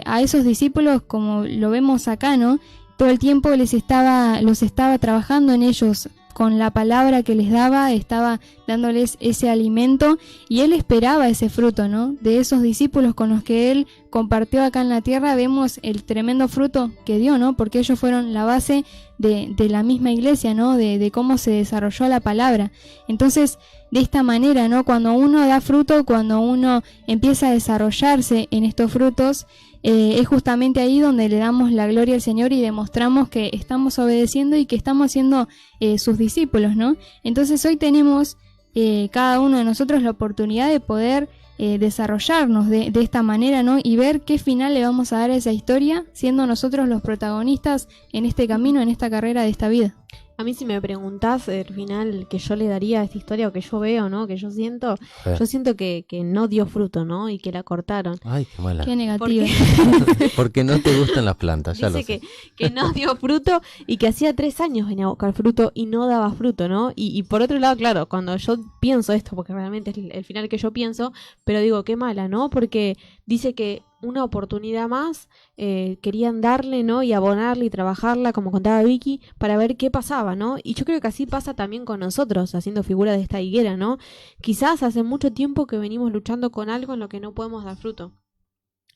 a esos discípulos, como lo vemos acá, ¿no?, todo el tiempo los estaba trabajando en ellos con la palabra que les daba, estaba dándoles ese alimento, y él esperaba ese fruto, ¿no? De esos discípulos con los que él compartió acá en la tierra, vemos el tremendo fruto que dio, ¿no? Porque ellos fueron la base de la misma iglesia, ¿no? De cómo se desarrolló la palabra. Entonces, de esta manera, ¿no?, cuando uno da fruto, cuando uno empieza a desarrollarse en estos frutos, es justamente ahí donde le damos la gloria al Señor y demostramos que estamos obedeciendo y que estamos siendo sus discípulos, ¿no? Entonces hoy tenemos cada uno de nosotros la oportunidad de poder desarrollarnos de esta manera, ¿no? Y ver qué final le vamos a dar a esa historia, siendo nosotros los protagonistas en este camino, en esta carrera de esta vida. A mí, si me preguntás el final que yo le daría a esta historia, o que yo veo, ¿no?, que yo siento que no dio fruto, ¿no?, y que la cortaron. Ay, qué mala. Qué negativa. Porque no te gustan las plantas, ya Dice lo sé. que no dio fruto y que hacía 3 años venía a buscar fruto y no daba fruto, ¿no? Y por otro lado, claro, cuando yo pienso esto, porque realmente es el final que yo pienso, pero digo, qué mala, ¿no? Porque dice que una oportunidad más querían darle, ¿no?, y abonarle y trabajarla, como contaba Vicky, para ver qué pasaba, ¿no? Y yo creo que así pasa también con nosotros, haciendo figura de esta higuera, ¿no? Quizás hace mucho tiempo que venimos luchando con algo en lo que no podemos dar fruto.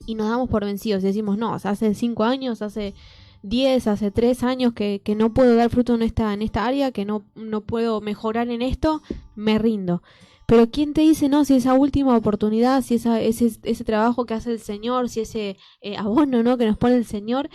Y nos damos por vencidos y decimos, no, hace 5 años, hace 10, hace 3 años que no puedo dar fruto en esta área, que no puedo mejorar en esto, me rindo. Pero ¿quién te dice, no, si esa última oportunidad, si ese trabajo que hace el Señor, si ese abono, ¿no?, que nos pone el Señor,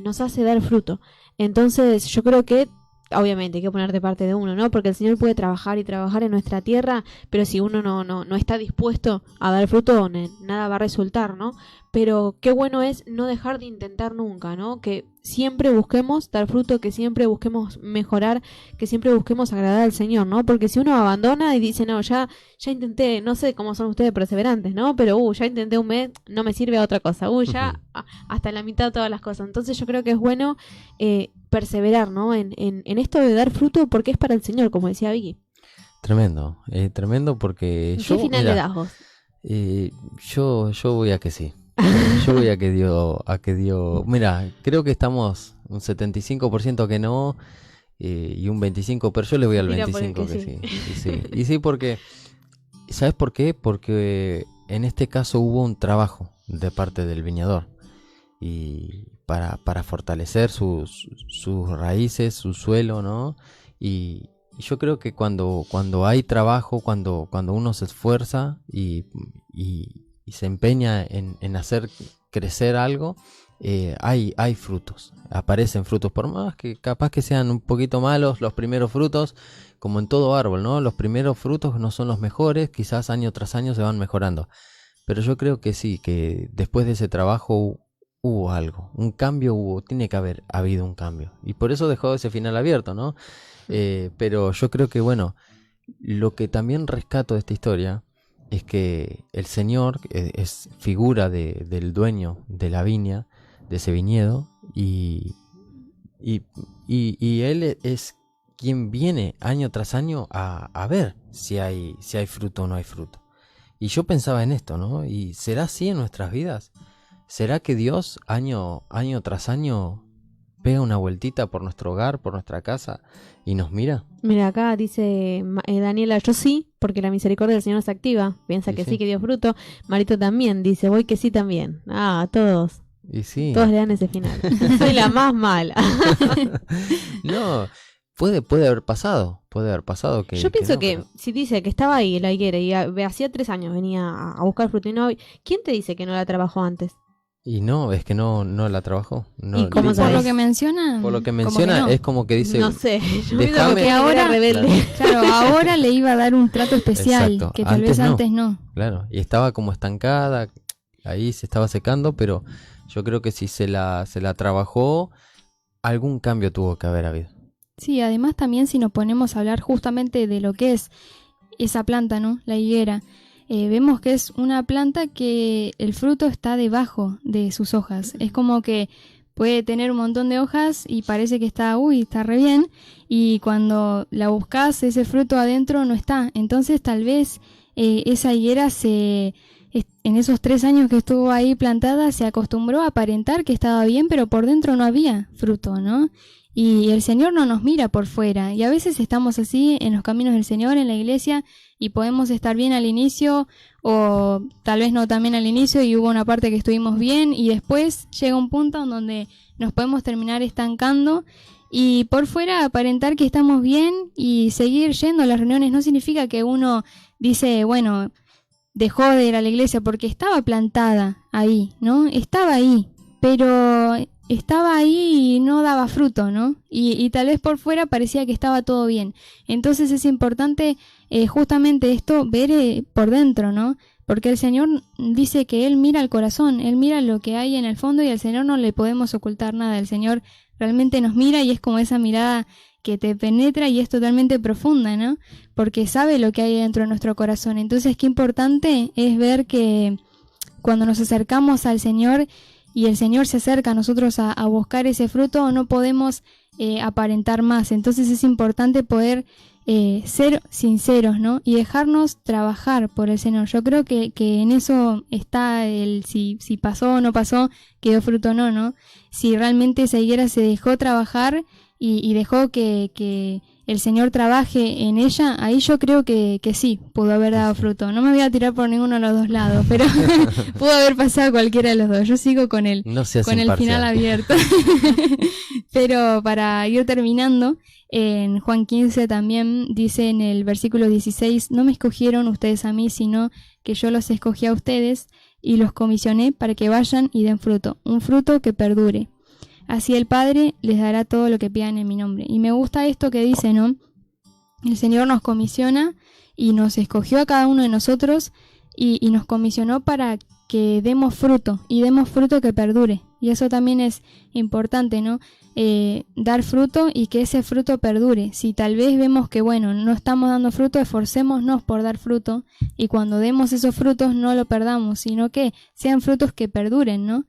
nos hace dar fruto? Entonces yo creo que obviamente hay que poner de parte de uno, ¿no? Porque el Señor puede trabajar y trabajar en nuestra tierra, pero si uno no está dispuesto a dar fruto, nada va a resultar, ¿no? Pero qué bueno es no dejar de intentar nunca, ¿no? Que siempre busquemos dar fruto, que siempre busquemos mejorar, que siempre busquemos agradar al Señor, ¿no? Porque si uno abandona y dice, no, ya intenté, no sé cómo son ustedes perseverantes, ¿no? Pero ya intenté un mes, no me sirve a otra cosa, ya hasta la mitad de todas las cosas. Entonces yo creo que es bueno perseverar, ¿no? En esto de dar fruto, porque es para el Señor, como decía Vicky. Tremendo, tremendo, porque ¿Qué final le das vos? Yo voy a que sí. Yo voy a que dio. Mira, creo que estamos un 75% que no y un 25, pero yo le voy al Tira por el 25 que que sí. sí. Y sí. Y sí, porque, ¿sabes por qué? Porque en este caso hubo un trabajo de parte del viñador y para fortalecer sus raíces, su suelo, ¿no? Y yo creo que cuando hay trabajo, cuando uno se esfuerza y se empeña en hacer crecer algo, hay frutos, aparecen frutos, por más que capaz que sean un poquito malos los primeros frutos, como en todo árbol, ¿no? Los primeros frutos no son los mejores, quizás año tras año se van mejorando, pero yo creo que sí, que después de ese trabajo hubo algo, un cambio hubo, tiene que haber habido un cambio, y por eso dejó ese final abierto, ¿no? Pero yo creo que, bueno, lo que también rescato de esta historia es que el Señor es figura del dueño de la viña, de ese viñedo, y Él es quien viene año tras año a ver si hay fruto o no hay fruto. Y yo pensaba en esto, ¿no? ¿Y será así en nuestras vidas? ¿Será que Dios año tras año pega una vueltita por nuestro hogar, por nuestra casa y nos mira? Mira, acá dice Daniela, yo sí, porque la misericordia del Señor se activa. Piensa Y que sí. sí, que dio fruto. Marito también dice, voy que sí también. Todos. Y sí. Todos le dan ese final. Soy la más mala. No, puede haber pasado que Yo pienso no, que pero- si dice que estaba ahí en la higuera y hacía 3 años venía a buscar fruto y no, ¿quién te dice que no la trabajó antes? Y no, es que no la trabajó. No, ¿Y cómo Por sabes? lo que menciona, Por lo que como menciona, no. es como que dice... No sé, yo déjame- pienso que ahora Claro. rebelde. Claro, ahora le iba a dar un trato especial, Exacto. que tal Antes vez no. antes no. Claro, y estaba como estancada, ahí se estaba secando, pero yo creo que si se la trabajó, algún cambio tuvo que haber habido. Sí, además también si nos ponemos a hablar justamente de lo que es esa planta, ¿no? La higuera. Vemos que es una planta que el fruto está debajo de sus hojas. Es como que puede tener un montón de hojas y parece que está re bien. Y cuando la buscas, ese fruto adentro no está. Entonces tal vez esa higuera en esos 3 años que estuvo ahí plantada se acostumbró a aparentar que estaba bien, pero por dentro no había fruto, ¿no? Y el Señor no nos mira por fuera. Y a veces estamos así en los caminos del Señor, en la iglesia, y podemos estar bien al inicio, o tal vez no también al inicio, y hubo una parte que estuvimos bien, y después llega un punto en donde nos podemos terminar estancando, y por fuera aparentar que estamos bien y seguir yendo a las reuniones no significa que uno dice, bueno, dejó de ir a la iglesia porque estaba plantada ahí, ¿no? Estaba ahí, pero estaba ahí y no daba fruto, ¿no? Y tal vez por fuera parecía que estaba todo bien. Entonces es importante justamente esto, ver por dentro, ¿no? Porque el Señor dice que Él mira el corazón, Él mira lo que hay en el fondo y al Señor no le podemos ocultar nada. El Señor realmente nos mira y es como esa mirada que te penetra y es totalmente profunda, ¿no? Porque sabe lo que hay dentro de nuestro corazón. Entonces qué importante es ver que cuando nos acercamos al Señor y el Señor se acerca a nosotros a buscar ese fruto, no podemos aparentar más. Entonces es importante poder ser sinceros, ¿no? Y dejarnos trabajar por el Señor. Yo creo que en eso está el si pasó o no pasó, quedó fruto o no, ¿no? Si realmente esa higuera se dejó trabajar y dejó que el Señor trabaje en ella, ahí yo creo que sí, pudo haber dado fruto. No me voy a tirar por ninguno de los dos lados, pero pudo haber pasado cualquiera de los dos. Yo sigo con el final abierto. Pero para ir terminando, en Juan 15 también dice en el versículo 16, no me escogieron ustedes a mí, sino que yo los escogí a ustedes y los comisioné para que vayan y den fruto, un fruto que perdure. Así el Padre les dará todo lo que pidan en mi nombre. Y me gusta esto que dice, ¿no? El Señor nos comisiona y nos escogió a cada uno de nosotros y nos comisionó para que demos fruto y demos fruto que perdure. Y eso también es importante, ¿no? Dar fruto y que ese fruto perdure. Si tal vez vemos que, bueno, no estamos dando fruto, esforcémonos por dar fruto y cuando demos esos frutos no lo perdamos, sino que sean frutos que perduren, ¿no?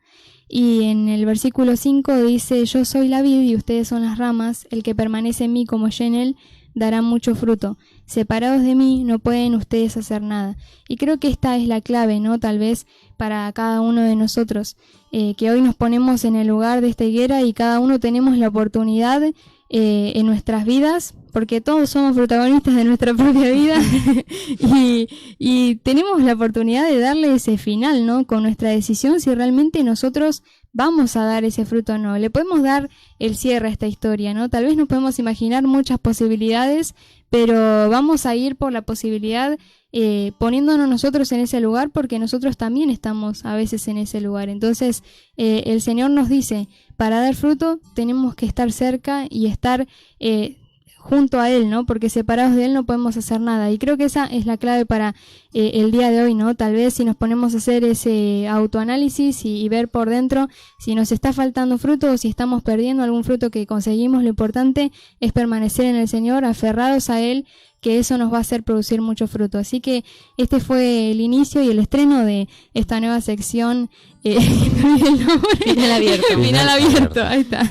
Y en el versículo 5 dice, yo soy la vid y ustedes son las ramas, el que permanece en mí como yo en él, dará mucho fruto. separados de mí no pueden ustedes hacer nada. Y creo que esta es la clave, ¿no? Tal vez para cada uno de nosotros, que hoy nos ponemos en el lugar de esta higuera y cada uno tenemos la oportunidad en nuestras vidas, porque todos somos protagonistas de nuestra propia vida y tenemos la oportunidad de darle ese final, ¿no? Con nuestra decisión, si realmente nosotros vamos a dar ese fruto o no. Le podemos dar el cierre a esta historia, ¿no? Tal vez nos podemos imaginar muchas posibilidades, pero vamos a ir por la posibilidad poniéndonos nosotros en ese lugar, porque nosotros también estamos a veces en ese lugar. Entonces el Señor nos dice, para dar fruto tenemos que estar cerca y estar junto a Él, ¿no? Porque separados de Él no podemos hacer nada. Y creo que esa es la clave para el día de hoy, ¿no? Tal vez si nos ponemos a hacer ese autoanálisis y ver por dentro si nos está faltando fruto o si estamos perdiendo algún fruto que conseguimos, lo importante es permanecer en el Señor, aferrados a Él, que eso nos va a hacer producir mucho fruto. Así que este fue el inicio y el estreno de esta nueva sección. Final abierto. Final abierto, ahí está.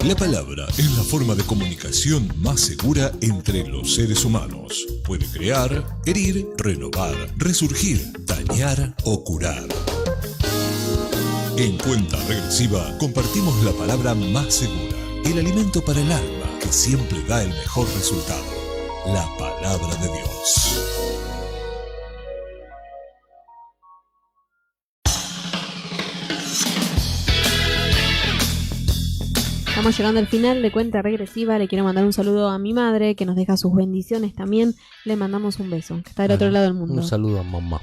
La palabra es la forma de comunicación más segura entre los seres humanos. Puede crear, herir, renovar, resurgir, dañar o curar. En Cuenta Regresiva compartimos la palabra más segura, el alimento para el alma que siempre da el mejor resultado, la palabra de Dios. Estamos llegando al final de Cuenta Regresiva. Le quiero mandar un saludo a mi madre, que nos deja sus bendiciones también. Le mandamos un beso, que está del otro lado del mundo. Un saludo a mamá.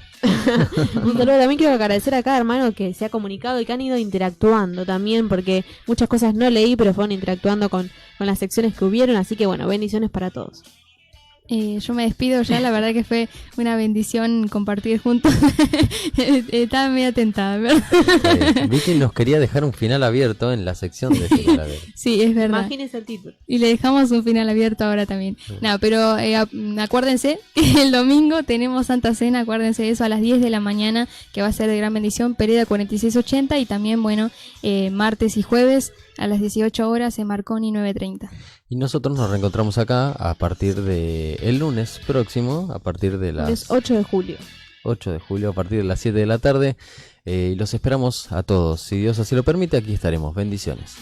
Un saludo también. Quiero agradecer a cada hermano que se ha comunicado y que han ido interactuando también, porque muchas cosas no leí, pero fueron interactuando con las secciones que hubieron. Así que bueno, bendiciones para todos. Yo me despido ya, la verdad que fue una bendición compartir juntos. Estaba medio tentada, ¿verdad? Vicky nos quería dejar un final abierto en la sección de final abierto. Sí, es verdad. Imagínense el título. Y le dejamos un final abierto ahora también. No, pero acuérdense que el domingo tenemos Santa Cena, acuérdense de eso, a las 10 de la mañana, que va a ser de gran bendición, Pereda 4680, y también, bueno, martes y jueves a las 18 horas en Marconi 930. Y nosotros nos reencontramos acá a partir de el lunes próximo, a partir de las 8 de julio. 8 de julio, a partir de las 7 de la tarde. Y los esperamos a todos. Si Dios así lo permite, aquí estaremos. Bendiciones.